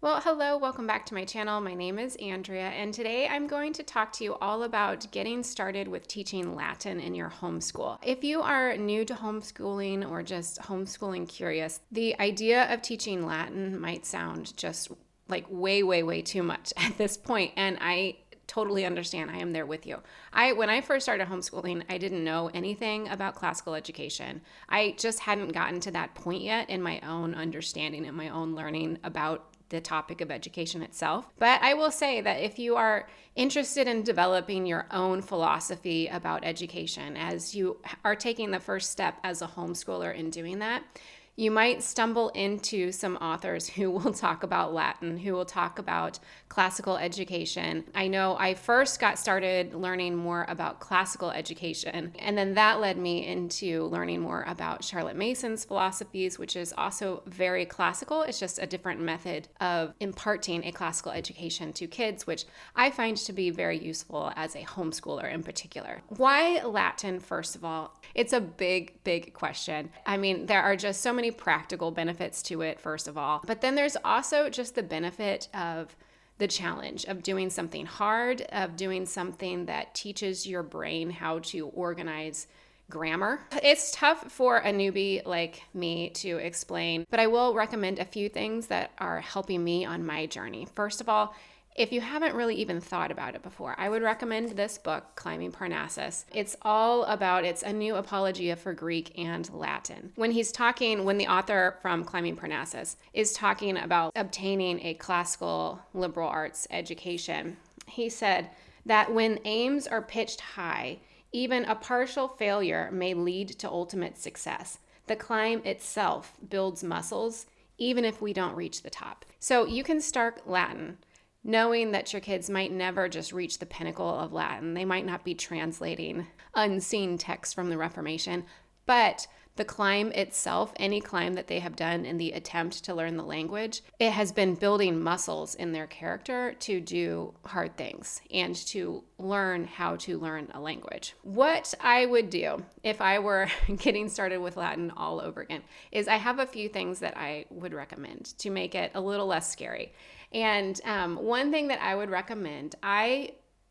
Well, hello, welcome back to my channel. My name is Andrea, and today I'm going to talk to you all about getting started with teaching Latin in your homeschool. If you are new to homeschooling or just homeschooling curious, the idea of teaching Latin might sound just like way too much at this point, and I totally understand. I am there with you. When I first started homeschooling, I didn't know anything about classical education. I just hadn't gotten to that point yet in my own understanding and my own learning about the topic of education itself. But I will say that if you are interested in developing your own philosophy about education, as you are taking the first step as a homeschooler in doing that, you might stumble into some authors who will talk about Latin, who will talk about classical education. I know I first got started learning more about classical education, and then that led me into learning more about Charlotte Mason's philosophies, which is also very classical. It's just a different method of imparting a classical education to kids, which I find to be very useful as a homeschooler in particular. Why Latin, first of all? It's a big question. I mean, there are just so many practical benefits to it, first of all. But then there's also just the benefit of the challenge of doing something hard, of doing something that teaches your brain how to organize grammar. It's tough for a newbie like me to explain, but I will recommend a few things that are helping me on my journey. First of all, if you haven't really even thought about it before, I would recommend this book, Climbing Parnassus. It's a new apologia for Greek and Latin. When the author from Climbing Parnassus is talking about obtaining a classical liberal arts education, he said that when aims are pitched high, even a partial failure may lead to ultimate success. The climb itself builds muscles, even if we don't reach the top. So you can start Latin, knowing that your kids might never just reach the pinnacle of Latin. They might not be translating unseen texts from the Reformation, but the climb itself, any climb that they have done in the attempt to learn the language, it has been building muscles in their character to do hard things and to learn how to learn a language. What I would do if I were getting started with Latin all over again is I have a few things that I would recommend to make it a little less scary. And one thing that I would recommend,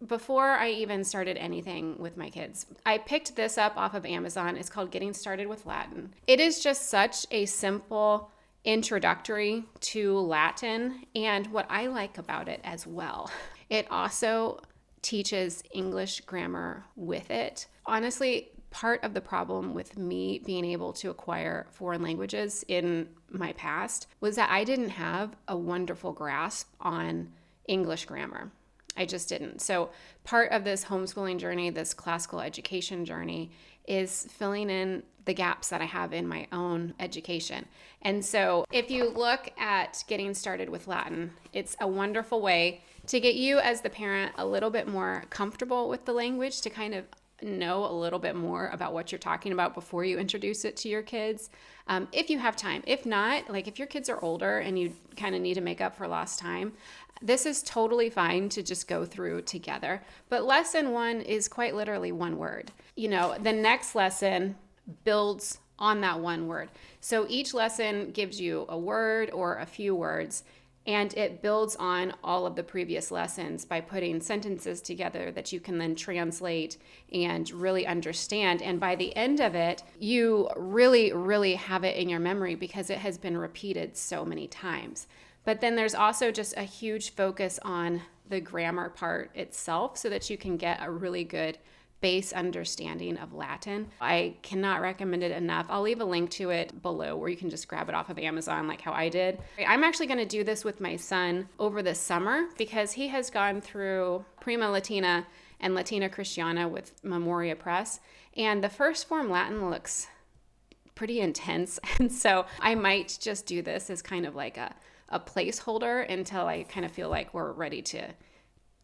before I even started anything with my kids, I picked this up off of Amazon. It's called Getting Started with Latin. It is just such a simple introductory to Latin, and what I like about it as well, it also teaches English grammar with it. Honestly, part of the problem with me being able to acquire foreign languages in my past was that I didn't have a wonderful grasp on English grammar. I just didn't. So part of this homeschooling journey, this classical education journey, is filling in the gaps that I have in my own education. And so if you look at Getting Started with Latin, it's a wonderful way to get you as the parent a little bit more comfortable with the language, to kind of know a little bit more about what you're talking about before you introduce it to your kids, if you have time. If not, like if your kids are older and you kind of need to make up for lost time, this is totally fine to just go through together. But lesson 1 is quite literally one word. The next lesson builds on that one word. So each lesson gives you a word or a few words, and it builds on all of the previous lessons by putting sentences together that you can then translate and really understand. And by the end of it, you really have it in your memory because it has been repeated so many times. But then there's also just a huge focus on the grammar part itself so that you can get a really good base understanding of Latin. I cannot recommend it enough. I'll leave a link to it below where you can just grab it off of Amazon like how I did. I'm actually going to do this with my son over the summer because he has gone through Prima, Latina and Latina Christiana with Memoria Press, and the first form Latin looks pretty intense. And so I might just do this as kind of like a placeholder until I kind of feel like we're ready to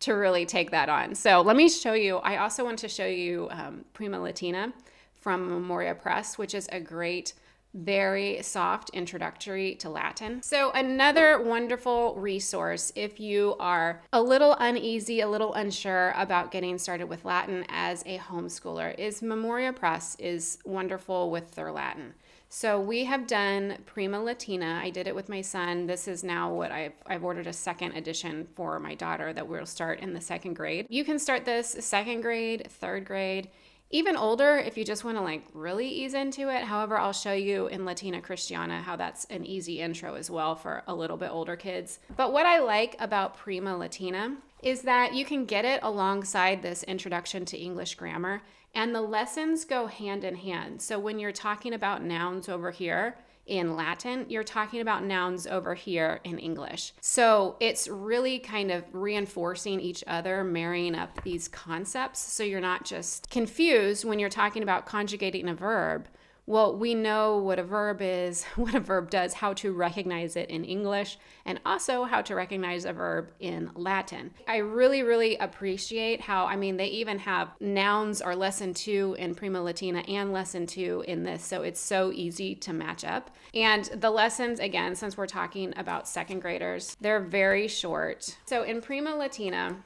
really take that on. So let me show you. I also want to show you Prima Latina from Memoria Press, which is a great, very soft introductory to Latin. So another wonderful resource if you are a little uneasy, a little unsure about getting started with Latin as a homeschooler is Memoria Press is wonderful with their Latin. So we have done Prima Latina. I did it with my son. This is now what I've ordered a second edition for my daughter that we'll start in the second grade. You can start this second grade, third grade, even older if you just want to like really ease into it. However, I'll show you in Latina Christiana how that's an easy intro as well for a little bit older kids. But what I like about Prima Latina is that you can get it alongside this introduction to English grammar, and the lessons go hand in hand. So when you're talking about nouns over here in Latin, you're talking about nouns over here in English. So it's really kind of reinforcing each other, marrying up these concepts so you're not just confused when you're talking about conjugating a verb. Well, we know what a verb is, what a verb does, how to recognize it in English, and also how to recognize a verb in Latin. I really, really appreciate how, they even have nouns or lesson 2 in Prima Latina and lesson 2 in this, so it's so easy to match up. And the lessons, again, since we're talking about second graders, they're very short. So in Prima Latina,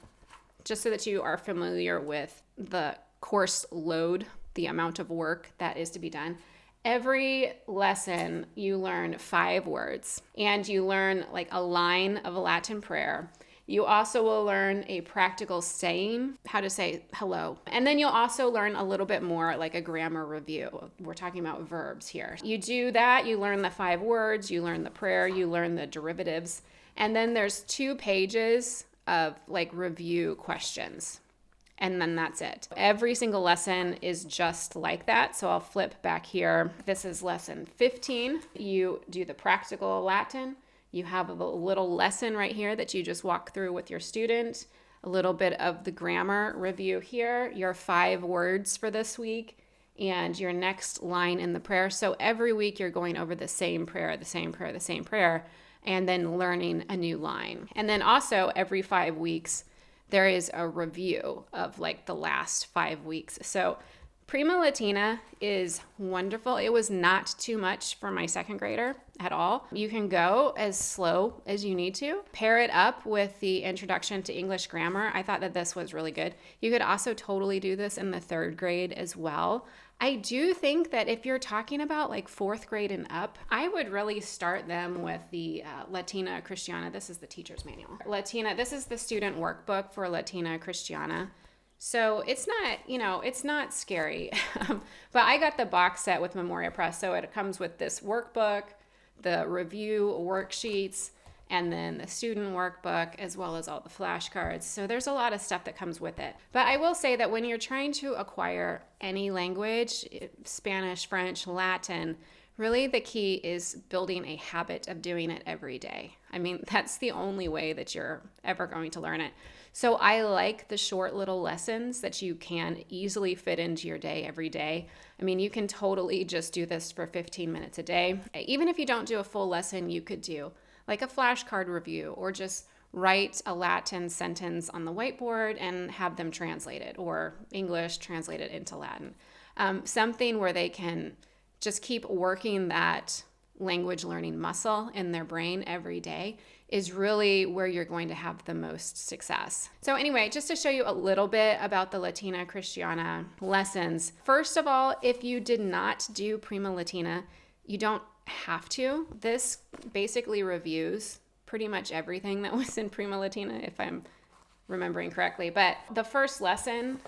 just so that you are familiar with the course load, the amount of work that is to be done, every lesson you learn 5 words, and you learn like a line of a Latin prayer. You also will learn a practical saying, how to say hello. And then you'll also learn a little bit more like a grammar review. We're talking about verbs here. You do that, you learn the 5 words, you learn the prayer, you learn the derivatives. And then there's 2 pages of like review questions. And then that's it. Every single lesson is just like that. So I'll flip back here. This is lesson 15. You do the practical Latin. You have a little lesson right here that you just walk through with your student. A little bit of the grammar review here. Your 5 words for this week and your next line in the prayer. So every week you're going over the same prayer, the same prayer, the same prayer, and then learning a new line. And then also every 5 weeks, there is a review of like the last 5 weeks. So Prima Latina is wonderful. It was not too much for my second grader at all. You can go as slow as you need to. Pair it up with the introduction to English grammar. I thought that this was really good. You could also totally do this in the third grade as well. I do think that if you're talking about like 4th grade and up, I would really start them with the Latina Christiana. This is the teacher's manual. Latina, this is the student workbook for Latina Christiana. So it's not, it's not scary. But I got the box set with Memoria Press. So it comes with this workbook, the review worksheets, and then the student workbook, as well as all the flashcards. So there's a lot of stuff that comes with it. But I will say that when you're trying to acquire any language, Spanish, French, Latin, really the key is building a habit of doing it every day. That's the only way that you're ever going to learn it. So I like the short little lessons that you can easily fit into your day every day. You can totally just do this for 15 minutes a day. Even if you don't do a full lesson, you could do like a flashcard review, or just write a Latin sentence on the whiteboard and have them translate it, or English translate it into Latin. Something where they can just keep working that language learning muscle in their brain every day is really where you're going to have the most success. So anyway, just to show you a little bit about the Latina Christiana lessons. First of all, if you did not do Prima Latina, you don't have to. This basically reviews pretty much everything that was in Prima Latina, if I'm remembering correctly. But the first lesson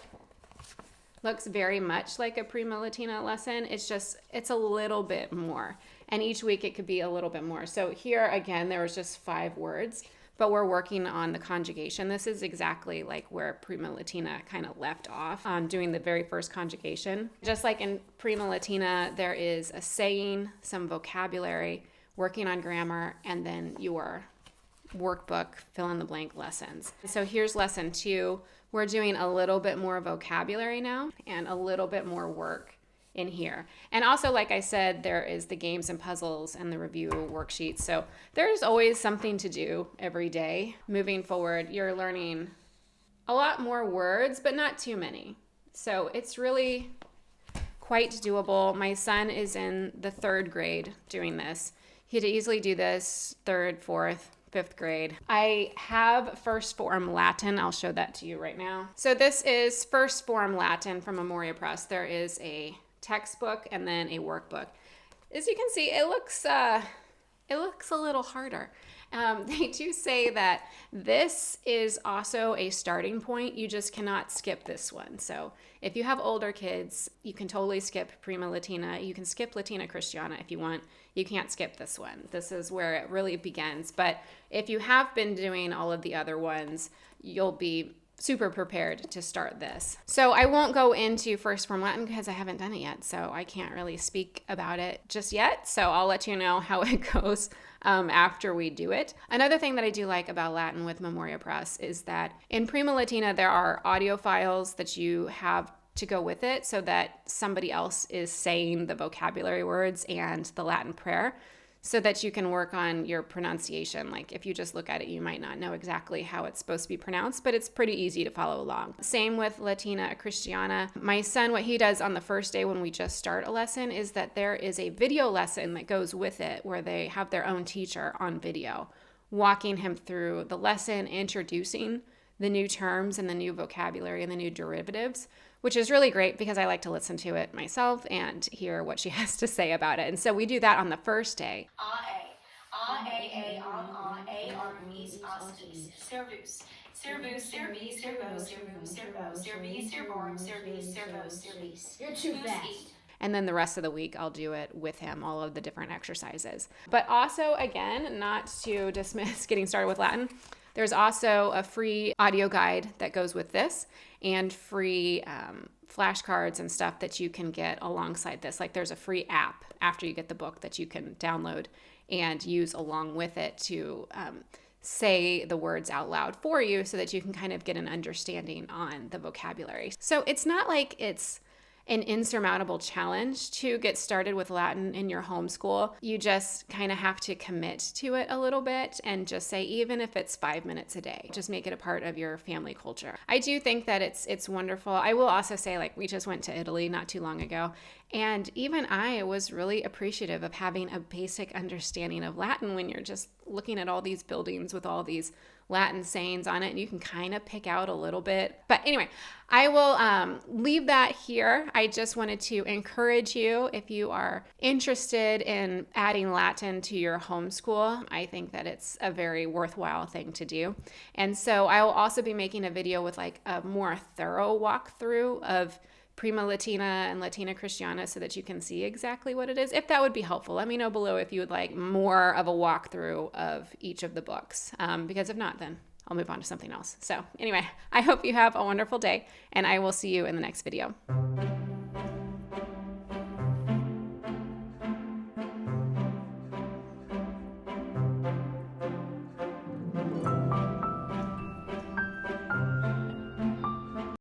looks very much like a Prima Latina lesson. It's a little bit more. And each week it could be a little bit more. So here again, there was just 5 words, but we're working on the conjugation. This is exactly like where Prima Latina kind of left off on doing the very first conjugation. Just like in Prima Latina, there is a saying, some vocabulary, working on grammar, and then your workbook, fill in the blank lessons. So here's lesson 2. We're doing a little bit more vocabulary now and a little bit more work in here. And also, like I said, there is the games and puzzles and the review worksheets. So there's always something to do every day. Moving forward, you're learning a lot more words, but not too many. So it's really quite doable. My son is in the 3rd grade doing this. He could easily do this 3rd, 4th, 5th grade. I have First Form Latin. I'll show that to you right now. So this is First Form Latin from Memoria Press. There is a textbook and then a workbook. as you can see, it looks a little harder. They do say that this is also a starting point. You just cannot skip this one. So if you have older kids, you can totally skip Prima Latina. You can skip Latina Christiana if you want. You can't skip this one. This is where it really begins. But if you have been doing all of the other ones, you'll be super prepared to start this. So I won't go into First Form Latin because I haven't done it yet, so I can't really speak about it just yet. So I'll let you know how it goes after we do it. Another thing that I do like about Latin with Memoria Press is that in Prima Latina, there are audio files that you have to go with it so that somebody else is saying the vocabulary words and the Latin prayer, so that you can work on your pronunciation. Like if you just look at it, you might not know exactly how it's supposed to be pronounced, but it's pretty easy to follow along. Same with Latina Christiana. My son, what he does on the first day when we just start a lesson is that there is a video lesson that goes with it where they have their own teacher on video, walking him through the lesson, introducing the new terms and the new vocabulary and the new derivatives, which is really great because I like to listen to it myself and hear what she has to say about it. And so we do that on the first day. Servus, servus, servi, servo, servum, servo, servi, servorum, servi, servo, servis. You're too fast. And then the rest of the week, I'll do it with him, all of the different exercises. But also, again, not to dismiss getting started with Latin, there's also a free audio guide that goes with this and free flashcards and stuff that you can get alongside this. Like there's a free app after you get the book that you can download and use along with it to say the words out loud for you so that you can kind of get an understanding on the vocabulary. So it's not like it's an insurmountable challenge to get started with Latin in your homeschool. You just kind of have to commit to it a little bit and just say, even if it's 5 minutes a day, just make it a part of your family culture. I do think that it's wonderful. I will also say, like, we just went to Italy not too long ago, and even I was really appreciative of having a basic understanding of Latin when you're just looking at all these buildings with all these Latin sayings on it, and you can kind of pick out a little bit. But anyway, I will leave that here. I just wanted to encourage you, if you are interested in adding Latin to your homeschool, I think that it's a very worthwhile thing to do. And so I will also be making a video with like a more thorough walkthrough of Prima Latina and Latina Christiana so that you can see exactly what it is. If that would be helpful, let me know below if you would like more of a walkthrough of each of the books. Because if not, then I'll move on to something else. So anyway, I hope you have a wonderful day, and I will see you in the next video.